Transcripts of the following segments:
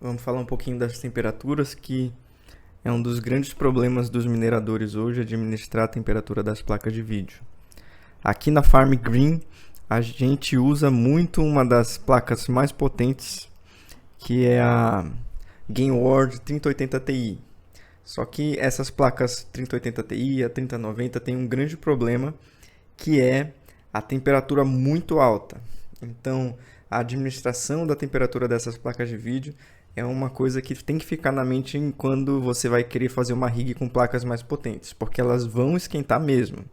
Vamos falar um pouquinho das temperaturas, que é um dos grandes problemas dos mineradores hoje, administrar a temperatura das placas de vídeo. Aqui na Farm Green, a gente usa muito uma das placas mais potentes, que é a Gainward 3080 Ti. Só que essas placas 3080 Ti e a 3090 têm um grande problema, que é a temperatura muito alta. Então, a administração da temperatura dessas placas de vídeo é uma coisa que tem que ficar na mente quando você vai querer fazer uma rig com placas mais potentes, porque elas vão esquentar mesmo.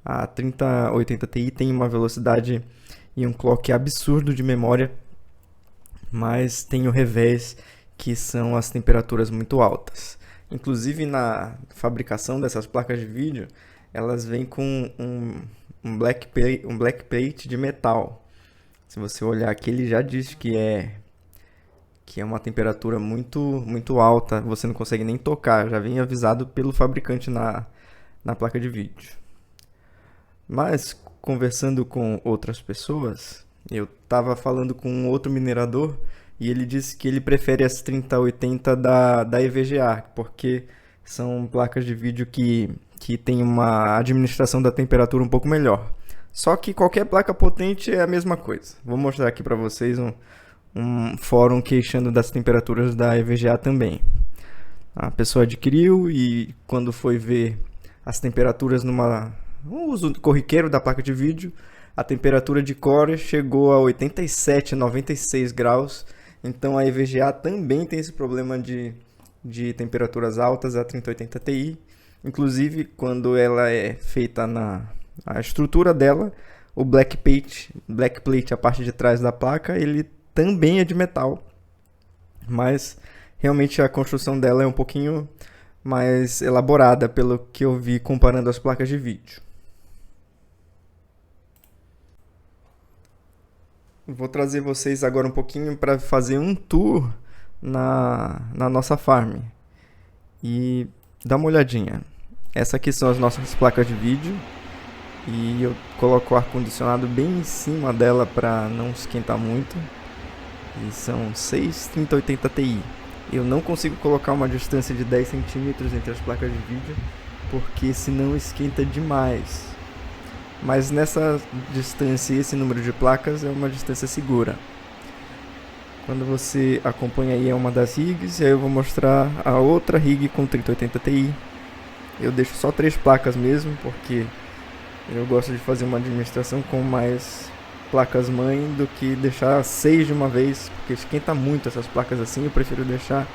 A 3080 Ti tem uma velocidade e um clock absurdo de memória, mas tem o revés, que são as temperaturas muito altas. Inclusive na fabricação dessas placas de vídeo, elas vêm com um black plate de metal. Se você olhar aqui, ele já diz que é uma temperatura muito alta, você não consegue nem tocar, já vem avisado pelo fabricante na placa de vídeo. Mas, conversando com outras pessoas, eu estava falando com um outro minerador e ele disse que ele prefere as 3080 da EVGA, porque são placas de vídeo que tem uma administração da temperatura um pouco melhor. Só que qualquer placa potente é a mesma coisa. Vou mostrar aqui para vocês um fórum queixando das temperaturas da EVGA também. A pessoa adquiriu e quando foi ver as temperaturas no uso corriqueiro da placa de vídeo, a temperatura de core chegou a 87, 96 graus. Então a EVGA também tem esse problema de temperaturas altas, a 3080 Ti. Inclusive, quando ela é feita a estrutura dela, o black plate, a parte de trás da placa, ele também é de metal, mas realmente a construção dela é um pouquinho mais elaborada, pelo que eu vi comparando as placas de vídeo. Vou trazer vocês agora um pouquinho para fazer um tour na nossa farm e dá uma olhadinha. Essas aqui são as nossas placas de vídeo e eu coloco o ar-condicionado bem em cima dela para não esquentar muito. E são 6 3080 Ti. Eu não consigo colocar uma distância de 10 centímetros entre as placas de vídeo, porque senão esquenta demais. Mas nessa distância e esse número de placas é uma distância segura. Quando você acompanha aí é uma das rigs, e aí eu vou mostrar a outra rig com 3080 Ti. Eu deixo só 3 placas mesmo, porque eu gosto de fazer uma administração com mais placas mãe do que deixar 6 de uma vez, porque esquenta muito essas placas assim. Eu prefiro deixar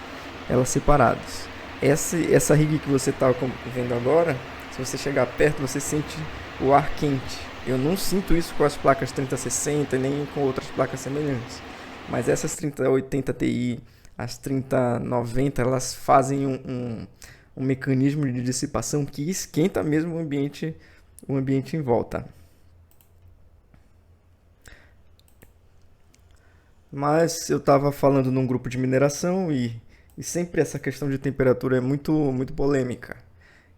elas separadas. Essa rig que você está vendo agora, se você chegar perto, você sente o ar quente. Eu não sinto isso com as placas 3060 nem com outras placas semelhantes, mas essas 3080 Ti, as 3090, elas fazem um mecanismo de dissipação que esquenta mesmo o ambiente em volta. Mas eu estava falando num grupo de mineração e sempre essa questão de temperatura é muito polêmica.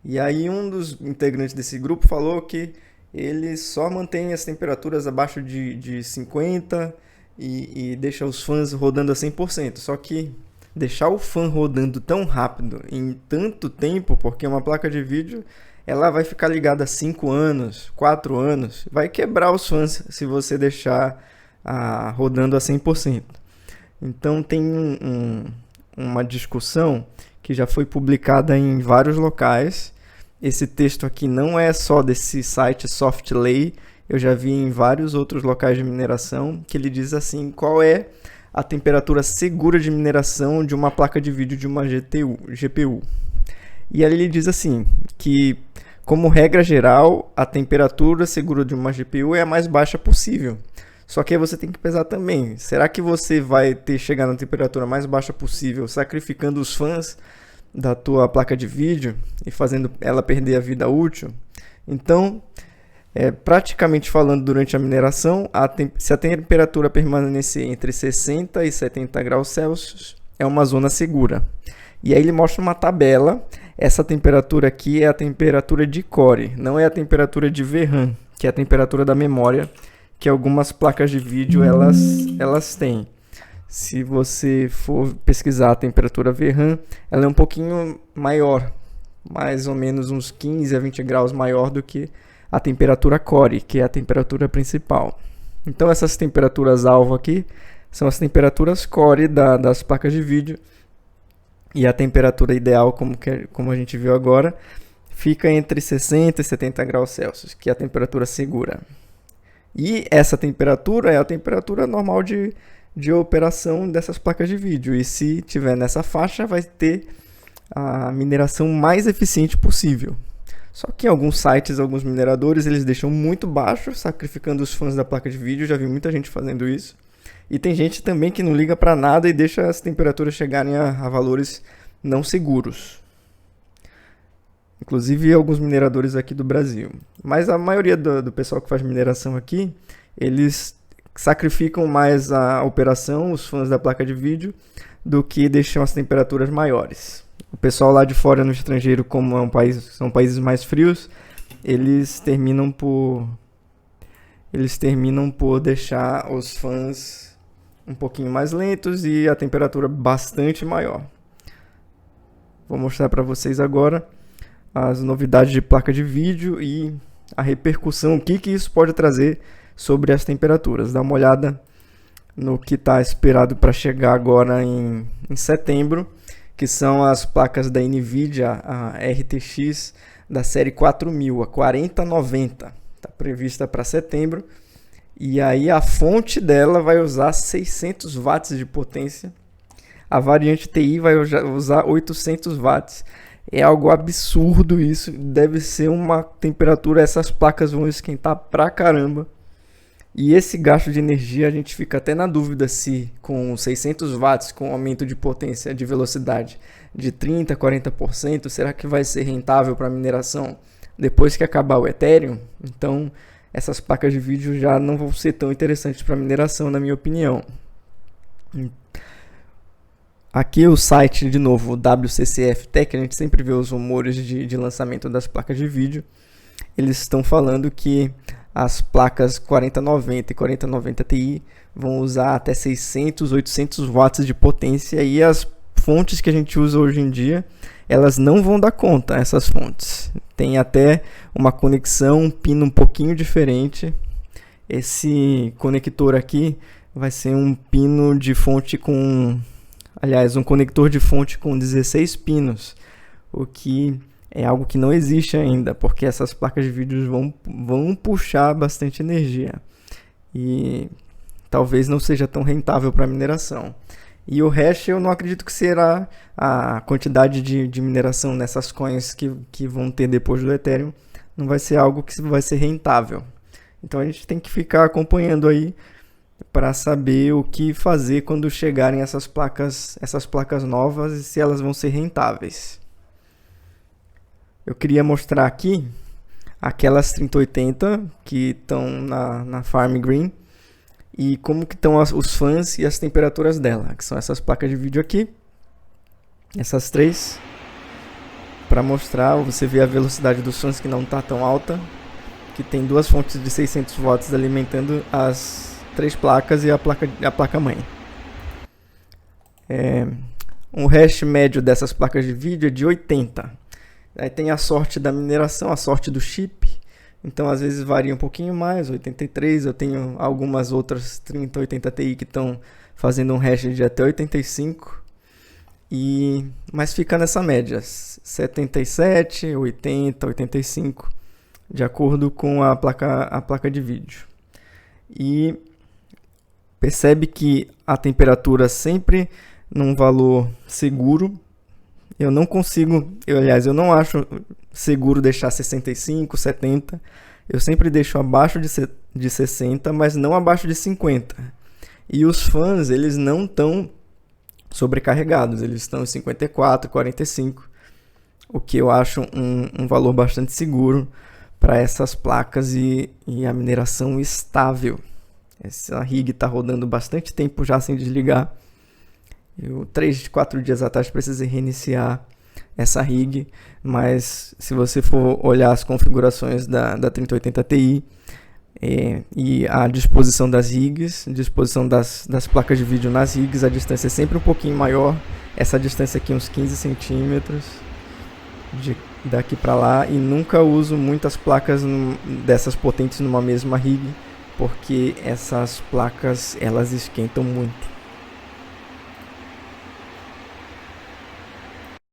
E aí um dos integrantes desse grupo falou que ele só mantém as temperaturas abaixo de 50 e deixa os fãs rodando a 100%. Só que deixar o fã rodando tão rápido em tanto tempo, porque uma placa de vídeo ela vai ficar ligada há 5 anos, 4 anos, vai quebrar os fãs se você deixar rodando a 100%. Então tem uma discussão que já foi publicada em vários locais. Esse texto aqui não é só desse site Softlay, eu já vi em vários outros locais de mineração, que ele diz assim, qual é a temperatura segura de mineração de uma placa de vídeo de uma GPU. E aí ele diz assim, que como regra geral, a temperatura segura de uma GPU é a mais baixa possível. Só que aí você tem que pesar também. Será que você vai chegar na temperatura mais baixa possível, sacrificando os fãs da tua placa de vídeo e fazendo ela perder a vida útil? Então, praticamente falando, durante a mineração, se a temperatura permanecer entre 60 e 70 graus Celsius, é uma zona segura. E aí ele mostra uma tabela. Essa temperatura aqui é a temperatura de core, não é a temperatura de VRAM, que é a temperatura da memória que algumas placas de vídeo elas têm. Se você for pesquisar a temperatura VRAM, ela é um pouquinho maior, mais ou menos uns 15 a 20 graus maior do que a temperatura core, que é a temperatura principal. Então essas temperaturas alvo aqui são as temperaturas core das placas de vídeo, e a temperatura ideal, como a gente viu agora, fica entre 60 e 70 graus Celsius, que é a temperatura segura. E essa temperatura é a temperatura normal de operação dessas placas de vídeo. E se tiver nessa faixa, vai ter a mineração mais eficiente possível. Só que em alguns sites, alguns mineradores, eles deixam muito baixo, sacrificando os fãs da placa de vídeo. Já vi muita gente fazendo isso. E tem gente também que não liga para nada e deixa as temperaturas chegarem a valores não seguros. Inclusive alguns mineradores aqui do Brasil. Mas a maioria do pessoal que faz mineração aqui, eles sacrificam mais a operação, os fãs da placa de vídeo, do que deixam as temperaturas maiores. O pessoal lá de fora, no estrangeiro, como são países mais frios, eles terminam por deixar os fãs um pouquinho mais lentos e a temperatura bastante maior. Vou mostrar para vocês agora as novidades de placa de vídeo e a repercussão, o que isso pode trazer sobre as temperaturas. Dá uma olhada no que está esperado para chegar agora em setembro, que são as placas da NVIDIA, a RTX da série 4000, a 4090. Está prevista para setembro. E aí a fonte dela vai usar 600 watts de potência. A variante TI vai usar 800 watts. É algo absurdo isso. Deve ser uma temperatura, essas placas vão esquentar pra caramba. E esse gasto de energia, a gente fica até na dúvida se com 600 watts, com aumento de potência, de velocidade de 30%, 40%, será que vai ser rentável para mineração depois que acabar o Ethereum? Então, essas placas de vídeo já não vão ser tão interessantes para mineração, na minha opinião. Aqui o site, de novo, o WCCF Tech, a gente sempre vê os rumores de lançamento das placas de vídeo. Eles estão falando que as placas 4090 e 4090 Ti vão usar até 600, 800 watts de potência, e as fontes que a gente usa hoje em dia, elas não vão dar conta, essas fontes. Tem até uma conexão, um pino um pouquinho diferente. Esse conector aqui vai ser um pino de fonte com... Aliás, um conector de fonte com 16 pinos, o que é algo que não existe ainda, porque essas placas de vídeo vão puxar bastante energia e talvez não seja tão rentável para mineração. E o hash eu não acredito que será a quantidade de mineração nessas coins que vão ter depois do Ethereum, não vai ser algo que vai ser rentável. Então a gente tem que ficar acompanhando aí para saber o que fazer quando chegarem essas placas novas e se elas vão ser rentáveis. Eu queria mostrar aqui aquelas 3080 que estão na Farm Green e como que estão os fãs e as temperaturas dela, que são essas placas de vídeo aqui, essas três, para mostrar, você vê a velocidade dos fãs que não está tão alta, que tem duas fontes de 600 watts alimentando as três placas e a placa mãe. Um hash médio dessas placas de vídeo é de 80. Aí tem a sorte da mineração, a sorte do chip. Então às vezes varia um pouquinho mais, 83. Eu tenho algumas outras 3080 Ti que estão fazendo um hash de até 85. Mas fica nessa média, 77, 80, 85, de acordo com a placa de vídeo. E percebe que a temperatura sempre num valor seguro. Eu não acho seguro deixar 65, 70. Eu sempre deixo abaixo de 60, mas não abaixo de 50. E os fãs, eles não estão sobrecarregados, eles estão em 54, 45. O que eu acho um valor bastante seguro para essas placas e a mineração estável. Essa rig está rodando bastante tempo já sem desligar. 3, 4 dias atrás precisei reiniciar essa rig, mas se você for olhar as configurações da 3080 Ti, E a disposição das rigs, disposição das placas de vídeo nas rigs, a distância é sempre um pouquinho maior. Essa distância aqui uns 15 centímetros daqui para lá, e nunca uso muitas placas dessas potentes numa mesma rig, porque essas placas elas esquentam muito.